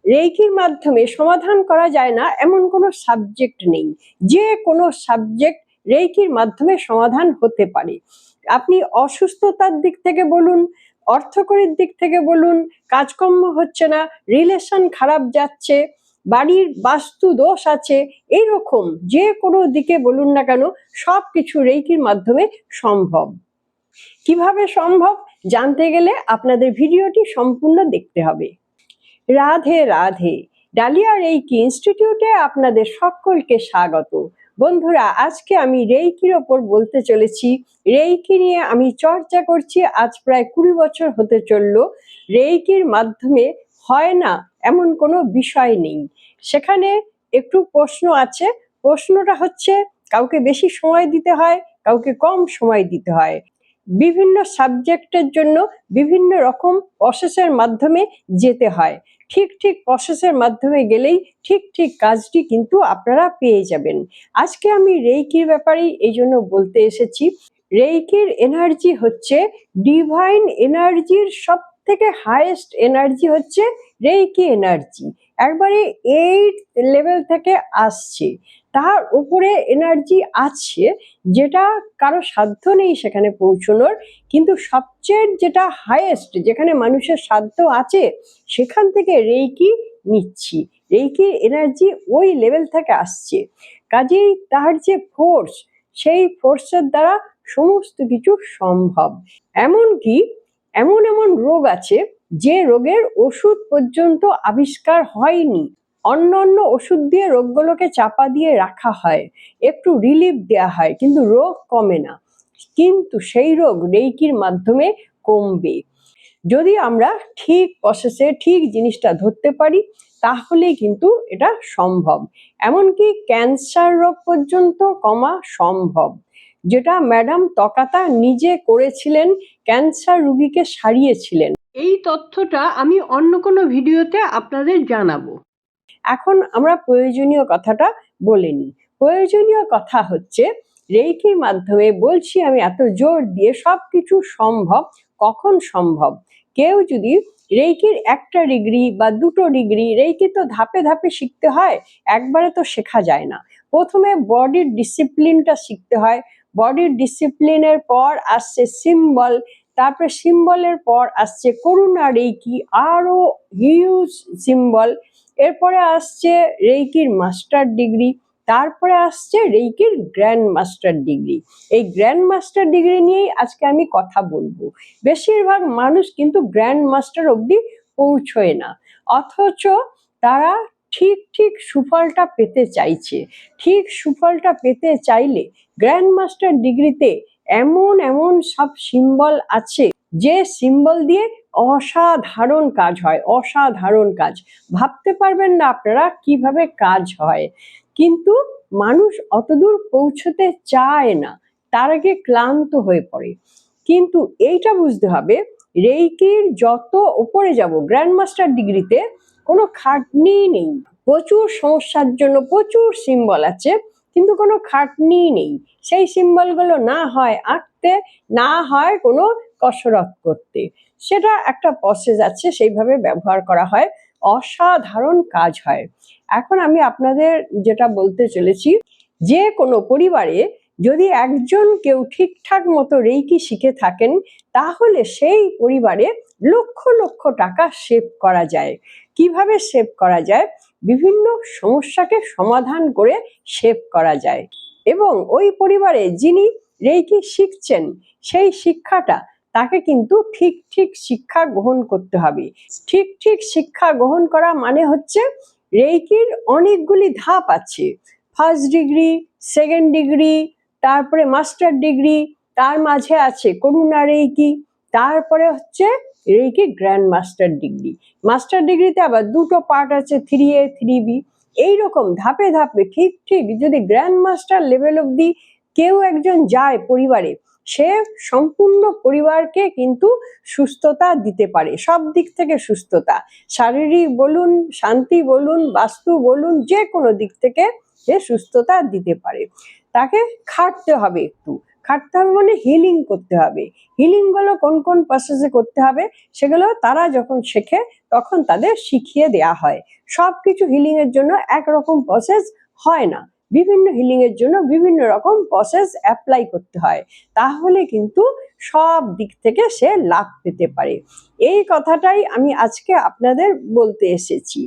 রেইকির মাধ্যমে সমাধান করা যায় না এমন কোনো সাবজেক্ট নেই। যে কোনো সাবজেক্ট রেইকির মাধ্যমে সমাধান হতে পারে। আপনি অসুস্থতার দিক থেকে বলুন, অর্থকরীর দিক থেকে বলুন, কাজকর্ম হচ্ছে না, রিলেশন খারাপ যাচ্ছে, বাড়ির বাস্তু দোষ আছে, এইরকম যে কোনো দিকে বলুন না কেন সবকিছু রেইকির মাধ্যমে সম্ভব। কিভাবে সম্ভব জানতে গেলে আপনাদের ভিডিওটি সম্পূর্ণ দেখতে হবে। রাধে রাধে, ডালিয়া রেইকি ইনস্টিটিউটে আপনাদের সকলকে স্বাগত। বন্ধুরা, আজকে আমি রেইকির ওপর বলতে চলেছি। রেইকি নিয়ে আমি চর্চা করছি আজ প্রায় 20 বছর হতে চলল। রেইকির মাধ্যমে হয় না এমন কোনো বিষয় নেই। সেখানে একটু প্রশ্ন আছে। প্রশ্নটা হচ্ছে কাউকে বেশি সময় দিতে হয়, কাউকে কম সময় দিতে হয়। বিভিন্ন সাবজেক্টের জন্য বিভিন্ন রকম প্রসেসের মাধ্যমে যেতে হয়। ঠিক ঠিক প্রসেসের মাধ্যমে গেলেই ঠিক ঠিক কাজটি কিন্তু আপনারা পেয়ে যাবেন। আজকে আমি রেইকির ব্যাপারেই এই জন্য বলতে এসেছি। রেইকির এনার্জি হচ্ছে ডিভাইন এনার্জির সব থেকে হাইয়েস্ট এনার্জি হচ্ছে রেইকি এনার্জি। একবারে 8 লেভেল থেকে আসছে, তার উপরে এনার্জি আছে যেটা কারো সাধ্য নেই সেখানে পৌঁছানোর। কিন্তু সবচেয়ে যেটা হাইয়েস্ট, যেখানে মানুষের সাধ্য আছে, সেখান থেকে রেইকি নিচ্ছি। রেইকি এনার্জি ওই লেভেল থেকে আসছে, কাজেই তার যে ফোর্স, সেই ফোর্সের দ্বারা সমস্ত কিছু সম্ভব। এমনকি এমন এমন রোগ আছে যে রোগের ওষুধ পর্যন্ত আবিষ্কার হয়নি। অন্য অন্য ওষুধ দিয়ে রোগগুলোকে চাপা দিয়ে রাখা হয়, একটু রিলিফ দেওয়া হয়, কিন্তু রোগ কমে না। কিন্তু সেই রোগ রেইকির মাধ্যমে কমবে যদি আমরা ঠিক প্রসেসে ঠিক জিনিসটা ধরতে পারি, তাহলে কিন্তু এটা সম্ভব। এমনকি ক্যান্সার রোগ পর্যন্ত কমা সম্ভব, যেটা ম্যাডাম তকাতা নিজে করেছিলেন, ক্যান্সার রোগীকে সারিয়েছিলেন। এই তথ্যটা আমি অন্য কোনো ভিডিওতে আপনাদের জানাবো। এখন আমরা প্রয়োজনীয় কথাটা বলে নিই। প্রয়োজনীয় কথা হচ্ছে রেইকির মাধ্যমে বলছি আমি এত জোর দিয়ে সবকিছু সম্ভব। কখন সম্ভব? কেউ যদি রেইকির 1টা ডিগ্রি বা 2টো ডিগ্রি, রেইকি তো ধাপে ধাপে শিখতে হয়, একবারে তো শেখা যায় না। প্রথমে বডির ডিসিপ্লিনটা শিখতে হয়, বডির ডিসিপ্লিনের পর আসছে সিম্বল, তারপরে সিম্বলের পর আসছে করুণা রেইকি, আরো হিউজ সিম্বল। এরপরে আসছে রেইকির মাস্টার ডিগ্রি, তারপরে আসছে রেইকির গ্র্যান্ড মাস্টার ডিগ্রি। এই গ্র্যান্ড মাস্টার ডিগ্রি নিয়েই আজকে আমি কথা বলবো। বেশিরভাগ মানুষ কিন্তু গ্র্যান্ড মাস্টার অবধি পৌঁছয় না, অথচ তারা ঠিক ঠিক সুফলটা পেতে চাইছে। ঠিক সুফলটা পেতে চাইলে গ্র্যান্ড মাস্টার ডিগ্রিতে এমন এমন সব সিম্বল আছে, যে সিম্বল দিয়ে অসাধারণ কাজ হয়, অসাধারণ কাজ। ভাবতে পারবেন না আপনারা কিভাবে কাজ হয়। কিন্তু মানুষ অতদূর পৌঁছতে চায় না, তার আগে ক্লান্ত হয়ে পড়ে। কিন্তু এইটা বুঝতে হবে, রেইকির যত উপরে যাব গ্র্যান্ড মাস্টার ডিগ্রিতে কোনো খাটনি নেই। প্রচুর সমস্যার জন্য প্রচুর সিম্বল আছে, কিন্তু কোনো খাটনি নেই। সেই সিম্বলগুলো না হয় আঁকতে, না হয় কোনো কসরত করতে, সেটা একটা প্রসেস আছে, সেইভাবে ব্যবহার করা হয়, অসাধারণ কাজ হয়। এখন আমি আপনাদের যেটা বলতে চলেছি, যে কোনো পরিবারে যদি একজন কেউ ঠিকঠাক মতো রেইকি শিখে থাকেন, তাহলে সেই পরিবারে লক্ষ লক্ষ টাকা সেভ করা যায়। কিভাবে সেভ করা যায়? বিভিন্ন সমস্যাকে সমাধান করে সেভ করা যায়। এবং ওই পরিবারে যিনি রেইকি শিখছেন, সেই শিক্ষাটা তাকে কিন্তু ঠিক ঠিক শিক্ষা গ্রহণ করতে হবে। ঠিক ঠিক শিক্ষা গ্রহণ করা মানে হচ্ছে রেইকির অনেকগুলি ধাপ আছে। ফার্স্ট ডিগ্রি, সেকেন্ড ডিগ্রি, তারপরে মাস্টার ডিগ্রি, তার মাঝে আছে করুণা রেইকি, তারপরে হচ্ছে reiki grand master degree. Master ডিগ্রিতে আবার 2টো পার্ট আছে, 3A 3B। এইরকম ধাপে ধাপে ঠিক ঠিক যদি গ্র্যান্ড মাস্টার লেভেল অবধি কেউ একজন যায় পরিবারে, সে সম্পূর্ণ পরিবারকে কিন্তু সুস্থতা দিতে পারে, সব দিক থেকে সুস্থতা, শারীরিক বলুন, শান্তি বলুন, বাস্তু বলুন, যে কোনো দিক থেকে সে সুস্থতা দিতে পারে। তাকে খাটতে হবে একটু, খাটতে হবে মানে হিলিং করতে হবে। হিলিং গুলো কোন কোন প্রসেসে করতে হবে সেগুলো তারা যখন শেখে তখন তাদের শিখিয়ে দেয়া হয়। সবকিছু হিলিং এর জন্য একরকম প্রসেস হয় না, বিভিন্ন হিলিং এর জন্য বিভিন্ন রকম প্রসেস অ্যাপ্লাই করতে হয়, তাহলে কিন্তু সব দিক থেকে সে লাভ পেতে পারে। এই কথাটাই আমি আজকে আপনাদের বলতে এসেছি।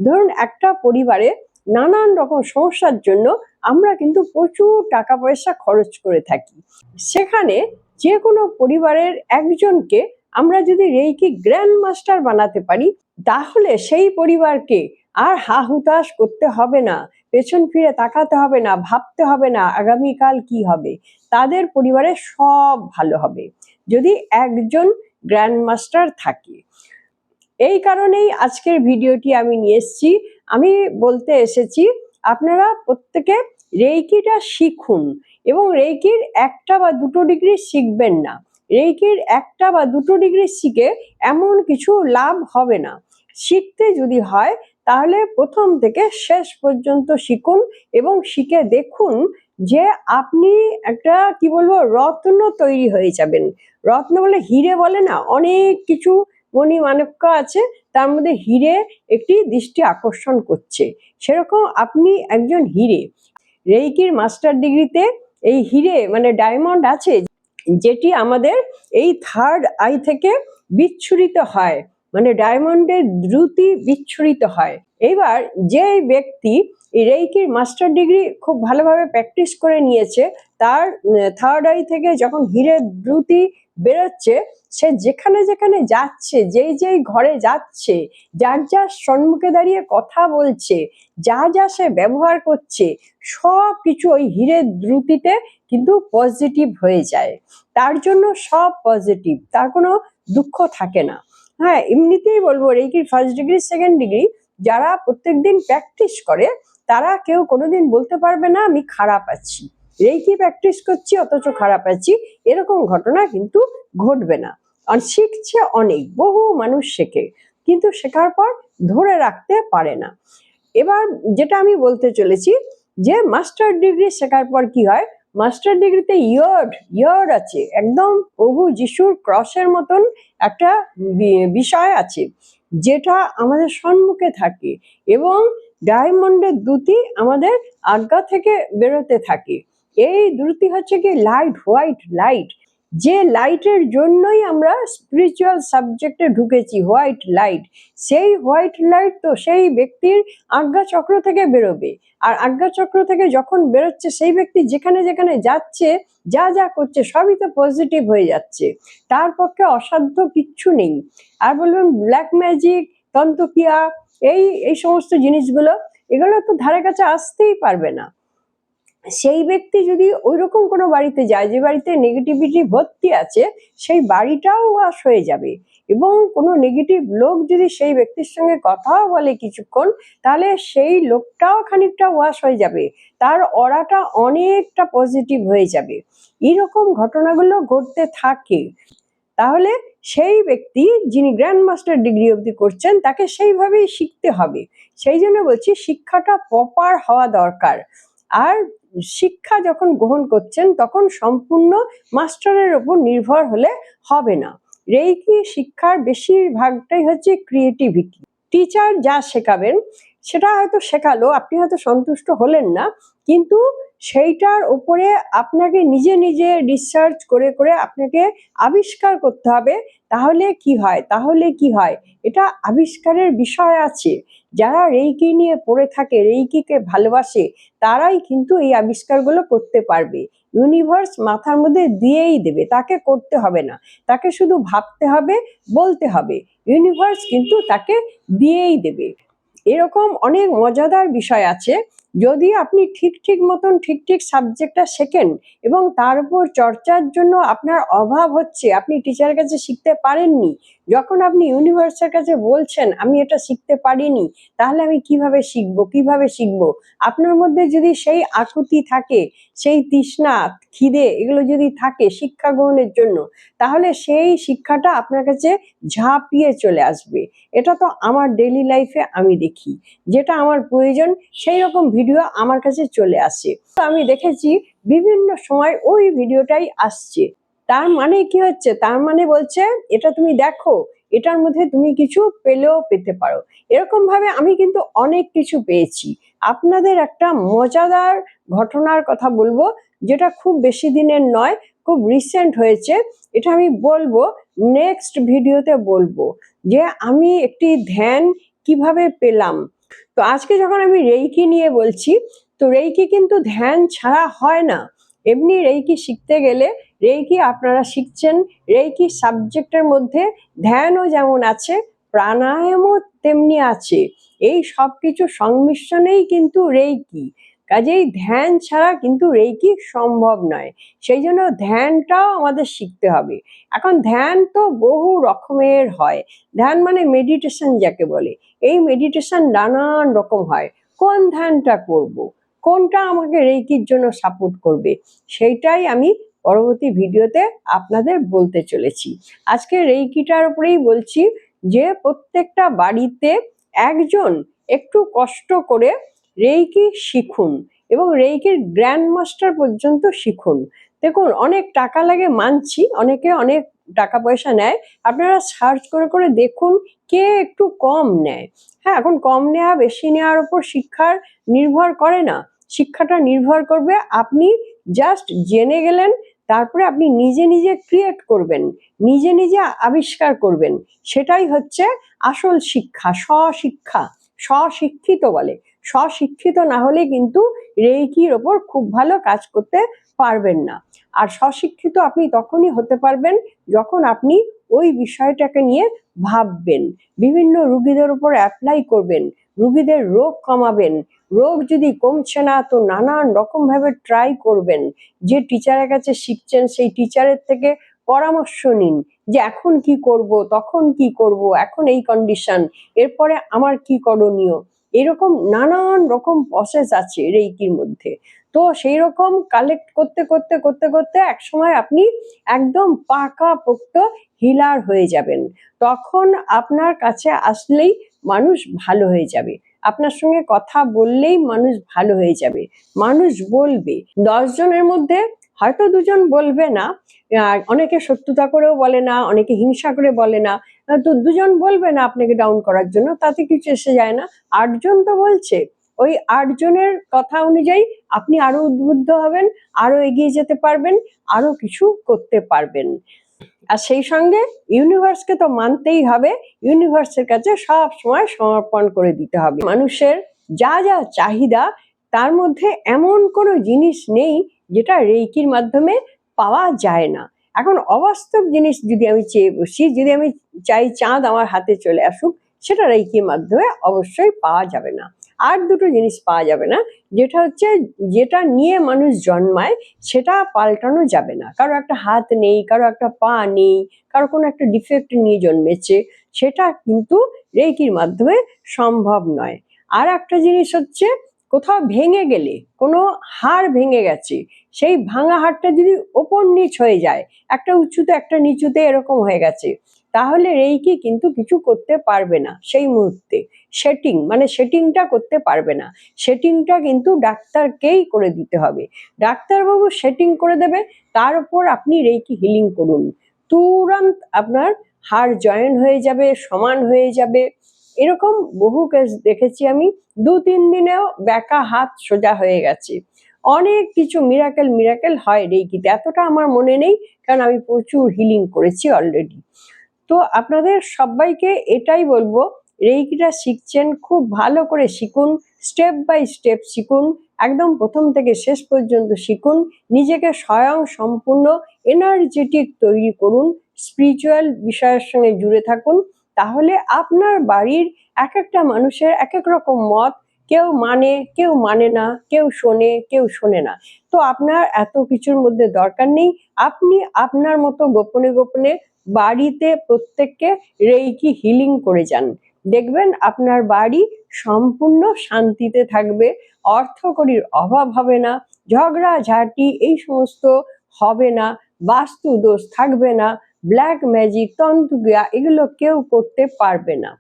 ধরুন একটা পরিবারে নানান রকম সমস্যার জন্য আমরা কিন্তু প্রচুর টাকা পয়সা খরচ করে থাকি। সেখানে যে কোনো পরিবারের একজনকে আমরা যদি রেইকি গ্র্যান্ড মাস্টার বানাতে পারি, তাহলে সেই পরিবারকে আর হা হুতাশ করতে হবে না, পেছন ফিরে তাকাতে হবে না, ভাবতে হবে না আগামীকাল কি হবে। তাদের পরিবারে সব ভালো হবে যদি একজন গ্র্যান্ড মাস্টার থাকে। এই কারণেই আজকের ভিডিওটি আমি নিয়ে এসেছি। আমি বলতে এসেছি আপনারা প্রত্যেকে রেইকিটা শিখুন, এবং রেইকির একটা বা দুটো ডিগ্রি শিখবেন না। রেইকির একটা বা দুটো ডিগ্রি শিখে এমন কিছু লাভ হবে না। শিখতে যদি হয় তাহলে প্রথম থেকে শেষ পর্যন্ত শিখুন এবং শিখে দেখুন যে আপনি একটা কি বলবো রত্ন তৈরি হয়ে যাবেন। রত্ন বলে হিরে বলে না, অনেক কিছু মণিমাণিক্য আছে, তার মধ্যে হিরে একটি দৃষ্টি আকর্ষণ করছে, সেরকম আপনি একজন হিরে। রেইকির মাস্টার ডিগ্রিতে এই হিরে মানে ডায়মন্ড আছে, যেটি আমাদের এই থার্ড আই থেকে বিচ্ছুরিত হয়, মানে ডায়মন্ডের দ্রুতি বিচ্ছুরিত হয়। এবার যে ব্যক্তি এই রেইকির মাস্টার ডিগ্রি খুব ভালোভাবে প্র্যাকটিস করে নিয়েছে, তার থার্ড আই থেকে যখন হীরের দ্রুতি বেরোচ্ছে, সে যেখানে যেখানে যাচ্ছে, যেই যেই ঘরে যাচ্ছে, যার যার সম্মুখে দাঁড়িয়ে কথা বলছে, যা যা সে ব্যবহার করছে, সব কিছু ওই হীরের দ্রুতিতে কিন্তু পজিটিভ হয়ে যায়। তার জন্য সব পজিটিভ, তার কোনো দুঃখ থাকে না। হ্যাঁ, এমনিতেই বলবো রেইকির ফার্স্ট ডিগ্রি সেকেন্ড ডিগ্রি যারা প্রত্যেকদিন প্র্যাকটিস করে, তারা কেউ কোনোদিন বলতে পারবে না আমি খারাপ আছি, রেইকি প্র্যাকটিস করছি অথচ খারাপ আছি, এরকম ঘটনা কিন্তু ঘটবে না। আর শিখছে অনেক, বহু মানুষ শেখে, কিন্তু শেখার পর ধরে রাখতে পারে না। এবার যেটা আমি বলতে চলেছি যে মাস্টার ডিগ্রি শেখার পর কি হয়, মাস্টার ডিগ্রিতে ইয়ার্ড আছে, একদম প্রভু যিশুর ক্রসের মতন একটা বিষয় আছে, যেটা আমাদের সম্মুখে থাকে, এবং ডায়মন্ডের দ্যুতি আমাদের আজ্ঞা থেকে বেরোতে থাকে। এই দ্যুতি হচ্ছে কি লাইট, হোয়াইট লাইট, যে লাইটের জন্যই আমরা স্পিরিচুয়াল সাবজেক্টে ঢুকেছি, হোয়াইট লাইট। সেই হোয়াইট লাইট তো সেই ব্যক্তির আজ্ঞা চক্র থেকে বেরোবে, আর আজ্ঞা চক্র থেকে যখন বেরোচ্ছে সেই ব্যক্তি যেখানে যেখানে যাচ্ছে, যা যা করছে সবই তো পজিটিভ হয়ে যাচ্ছে, তার পক্ষে অসাধ্য কিচ্ছু নেই। আর বলবেন ব্ল্যাক ম্যাজিক, তন্ত্রক্রিয়া, এই সমস্ত জিনিসগুলো, এগুলো তো ধারে কাছে আসতেই পারবে না। সেই ব্যক্তি যদি ওইরকম কোনো বাড়িতে যায় যে বাড়িতে নেগেটিভিটি ভর্তি আছে, সেই বাড়িটাও ওয়াশ হয়ে যাবে। এবং কোনো নেগেটিভ লোক যদি সেই ব্যক্তির সঙ্গে কথাও বলে কিছুক্ষণ, তাহলে সেই লোকটাও খানিকটা ওয়াশ হয়ে যাবে, তার অরাটা অনেকটা পজিটিভ হয়ে যাবে। এরকম ঘটনাগুলো ঘটতে থাকে। তাহলে সেই ব্যক্তি যিনি গ্র্যান্ড মাস্টার ডিগ্রি অবধি করছেন, তাকে সেইভাবেই শিখতে হবে। সেই জন্য বলছি শিক্ষাটা প্রপার হওয়া দরকার। আর শিক্ষা যখন গ্রহণ করছেন তখন সম্পূর্ণ মাস্টারের উপর নির্ভর হলে হবে না। রেইকি শিক্ষার বেশিরভাগটাই হচ্ছে ক্রিয়েটিভিটি। টিচার যা শেখাবেন সেটা হয়তো শেখালো, আপনি হয়তো সন্তুষ্ট হলেন না, কিন্তু সেইটার উপরে আপনাকে নিজে নিজে রিসার্চ করে করে আপনাকে আবিষ্কার করতে হবে। তাহলে কি হয়, এটা আবিষ্কারের বিষয় আছে। যারা রেইকি নিয়ে পড়ে থাকে, রেইকিকে ভালোবাসে, তারাই কিন্তু এই আবিষ্কারগুলো করতে পারবে। ইউনিভার্স মাথার মধ্যে দিয়েই দেবে, তাকে করতে হবে না, তাকে শুধু ভাবতে হবে, বলতে হবে, ইউনিভার্স কিন্তু তাকে দিয়েই দেবে। এরকম অনেক মজাদার বিষয় আছে। যদি আপনি ঠিক মতন ঠিক সাবজেক্টটা শেখেন এবং তার উপর চর্চার জন্য আপনার অভাব হচ্ছে, আপনি টিচারের কাছে শিখতে পারেননি, যখন আপনি ইউনিভার্সের কাছে বলছেন আমি এটা শিখতে পারিনি, তাহলে আমি কিভাবে শিখবো, আপনার মধ্যে যদি সেই আকুতি থাকে, সেই তৃষ্ণা, খিদে, এগুলো যদি থাকে শিক্ষা গ্রহণের জন্য, তাহলে সেই শিক্ষাটা আপনার কাছে ঝাঁপিয়ে চলে আসবে। এটা তো আমার ডেইলি লাইফে আমি দেখি, যেটা আমার প্রয়োজন সেই রকম ভিডিও আমার কাছে চলে আসে। তো আমি দেখেছি বিভিন্ন সময় ওই ভিডিওটাই আসছে। তার মানে কি হচ্ছে? তার মানে বলছে এটা তুমি দেখো, এটার মধ্যে তুমি কিছু পেলেও পেতে পারো। এরকম ভাবে আমি কিন্তু অনেক কিছু পেয়েছি। আপনাদের একটা মজাদার ঘটনার কথা বলবো, যেটা খুব বেশি দিনের নয়, খুব রিসেন্ট হয়েছে। এটা আমি বলবো নেক্সট ভিডিওতে বলবো, যে আমি একটি ধ্যান কিভাবে পেলাম। তো আজকে যখন আমি রেইকি নিয়ে বলছি, তো রেইকি কিন্তু ধ্যান ছাড়া হয় না। এমনি রেইকি শিখতে গেলে, রেইকি আপনারা শিখছেন, রেইকি সাবজেক্টের মধ্যে ধ্যানও যেমন আছে, প্রাণায়ামও তেমনি আছে। এই সব কিছু সংমিশ্রণেই কিন্তু রেইকি। কাজেই ধ্যান ছাড়া কিন্তু রেইকি সম্ভব নয়। সেই জন্য ধ্যানটাও আমাদের শিখতে হবে। এখন ধ্যান তো বহু রকমের হয়। ধ্যান মানে মেডিটেশন যাকে বলে, এই মেডিটেশন নানান রকম হয়। কোন ধ্যানটা করব, কোনটা আমাকে রেইকির জন্য সাপোর্ট করবে, সেইটাই আমি পরবর্তী ভিডিওতে আপনাদের বলতে চলেছি। আজকে রেইকিটার উপরেই বলছি, যে প্রত্যেকটা বাড়িতে একজন একটু কষ্ট করে রেইকি শিখুন এবং রেইকির গ্র্যান্ড মাস্টার পর্যন্ত শিখুন। দেখুন, অনেক টাকা লাগে মানছি, অনেকে অনেক টাকা পয়সা নেয়। আপনারা সার্চ করে করে দেখুন কে একটু কম নেয়। হ্যাঁ, এখন কম নেওয়া বেশি নেওয়ার উপর শিক্ষার নির্ভর করে না। শিক্ষাটা নির্ভর করবে আপনি জাস্ট জেনে গেলেন, তারপরে আপনি নিজে নিজে ক্রিয়েট করবেন, নিজে নিজে আবিষ্কার করবেন। সেটাই হচ্ছে আসল শিক্ষা, স্বশিক্ষা। স্বশিক্ষিত বলে, স্বশিক্ষিত না হলে কিন্তু রেইকির ওপর খুব ভালো কাজ করতে পারবেন না। আর স্বশিক্ষিত আপনি তখনই হতে পারবেন যখন আপনি ওই বিষয়টাকে নিয়ে ভাববেন, বিভিন্ন রুগীদের উপর অ্যাপ্লাই করবেন, রুগীদের রোগ কমাবেন। রোগ যদি কমছে না, তো নানান রকম ভাবে ট্রাই করবেন। যে টিচারের কাছে শিখছেন সেই টিচারের থেকে পরামর্শ নিন, যে এখন কি করব, তখন কি করব, এখন এই কন্ডিশন, এরপরে আমার কি করণীয়। এরকম নানান রকম প্রসেস আছে রেইকির মধ্যে। তো সেই রকম কালেক্ট করতে করতে করতে করতে একসময় আপনি একদম পাকাপোক্ত হিলার হয়ে যাবেন। তখন আপনার কাছে আসলেই মানুষ ভালো হয়ে যাবে, আপনার সঙ্গে কথা বললেই মানুষ ভালো হয়ে যাবে। মানুষ বলবে, 10 জনের মধ্যে হয়তো 2 জন বলবে না, অনেকে শত্রুতা করেও বলে না, অনেকে হিংসা করে বলে না, তো 2 জন বলবে না আপনাকে ডাউন করার জন্য, তাতে কিছু এসে যায় না। 8 জন তো বলছে, ওই 8 জনের কথা অনুযায়ী আপনি আরো উদ্বুদ্ধ হবেন, আরো এগিয়ে যেতে পারবেন, আরো কিছু করতে পারবেন। আর সেই সঙ্গে ইউনিভার্সকে তো মানতেই হবে, ইউনিভার্সের কাছে সব সময় সমর্পণ করে দিতে হবে। মানুষের যা যা চাহিদা, তার মধ্যে এমন কোনো জিনিস নেই যেটা রেইকির মাধ্যমে পাওয়া যায় না। এখন অবাস্তব জিনিস যদি আমি চেয়ে বসি, যদি আমি চাই চাঁদ আমার হাতে চলে আসুক, সেটা রেইকির মাধ্যমে অবশ্যই পাওয়া যাবে না। আর দুটো জিনিস পাওয়া যাবে না, যেটা হচ্ছে যেটা নিয়ে মানুষ জন্মায় সেটা পাল্টানো যাবে না। কারো একটা হাত নেই, কারো একটা পা নেই, কারো কোনো একটা ডিফেক্ট নিয়ে জন্মেছে, সেটা কিন্তু রেইকির মাধ্যমে সম্ভব নয়। আর একটা জিনিস হচ্ছে, কোথাও ভেঙে গেলে, কোনো হাড় ভেঙে গেছে, সেই ভাঙা হাড়টা যদি ওপর নিচ হয়ে যায়, একটা উঁচুতে একটা নিচুতে এরকম হয়ে গেছে, তাহলে রেইকি কিন্তু কিছু করতে পারবে না সেই মুহূর্তে। সেটিং মানে সেটিংটা করতে পারবে না, সেটিংটা কিন্তু ডাক্তারকেই করে দিতে হবে। ডাক্তারবাবু সেটিং করে দেবে, তার উপর আপনি রেইকি হিলিং করুন, তুরন্ত আপনার হাড় জয়েন হয়ে যাবে, সমান হয়ে যাবে। এরকম বহু কেস দেখেছি আমি, 2-3 দিনেও ব্যাকা হাত সোজা হয়ে গেছে। অনেক কিছু মিরাকেল হয় রেইকিতে, এতটা আমার মনে নেই, কারণ আমি প্রচুর হিলিং করেছি অলরেডি। তো আপনাদের সবাইকে এটাই বলবো, রেইকিটা শিখছেন খুব ভালো করে শিখুন, স্টেপ বাই স্টেপ শিখুন, একদম প্রথম থেকে শেষ পর্যন্ত শিখুন। নিজেকে স্বয়ং সম্পূর্ণ এনার্জেটিক তৈরি করুন, স্পিরিচুয়াল বিষয়ের সঙ্গে জুড়ে থাকুন। তাহলে আপনার বাড়ির এক একটা মানুষের এক এক রকম মত, কেউ মানে কেউ মানে না, কেউ শোনে কেউ শোনে না। তো আপনার এত কিছুর মধ্যে দরকার নেই, আপনি আপনার মতো গোপনে গোপনে বাড়িতে প্রত্যেককে রেইকি হিলিং করে যান। দেখবেন আপনার বাড়ি সম্পূর্ণ শান্তিতে থাকবে, অর্থকড়ির অভাব হবে না, ঝগড়াঝাঁটি এই সমস্ত হবে না, বাস্তু দোষ থাকবে না, ব্ল্যাক ম্যাজিক, তন্ত্রক্রিয়া এগুলো কেউ করতে পারবে না।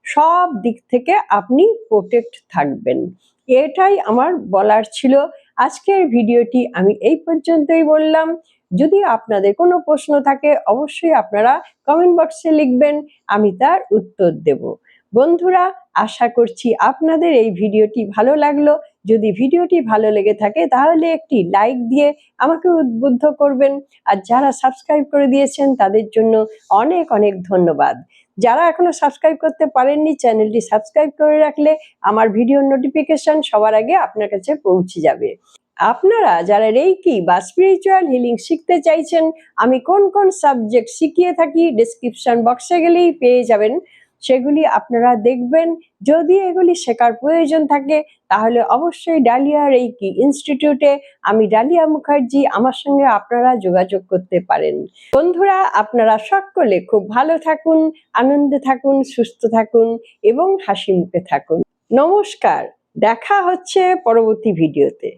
সব দিক থেকে আপনি প্রোটেক্ট থাকবেন। এটাই আমার বলার ছিল। আজকের ভিডিওটি আমি এই পর্যন্তই বললাম। যদি আপনাদের কোনো প্রশ্ন থাকে অবশ্যই আপনারা কমেন্ট বক্সে লিখবেন, আমি তার উত্তর দেব। বন্ধুরা, আশা করছি আপনাদের এই ভিডিওটি ভালো লাগলো। যদি ভিডিওটি ভালো লেগে থাকে তাহলে একটি লাইক দিয়ে আমাকে উদ্বুদ্ধ করবেন। আর যারা সাবস্ক্রাইব করে দিয়েছেন তাদের জন্য অনেক অনেক ধন্যবাদ। যারা এখনো সাবস্ক্রাইব করতে পারেননি, চ্যানেলটি সাবস্ক্রাইব করে রাখলে আমার ভিডিওর নোটিফিকেশন সবার আগে আপনার কাছে পৌঁছে যাবে। আপনারা যারা রেইকি বা স্পিরিচুয়াল হিলিং শিখতে চাইছেন, আমি কোন কোন সাবজেক্ট শিখিয়ে থাকি ডেসক্রিপশন বক্সে গেলেই পেয়ে যাবেন। সেগুলি আপনারা দেখবেন। যদি এগুলি শেখার প্রয়োজন থাকে তাহলে অবশ্যই ডালিয়া রেইকি ইনস্টিটিউটে, আমি ডালিয়া মুখার্জি, আমার সঙ্গে আপনারা যোগাযোগ করতে পারেন। বন্ধুরা, আপনারা সকলে খুব ভালো থাকুন, আনন্দে থাকুন, সুস্থ থাকুন এবং হাসি মুখে থাকুন। নমস্কার, দেখা হচ্ছে পরবর্তী ভিডিওতে।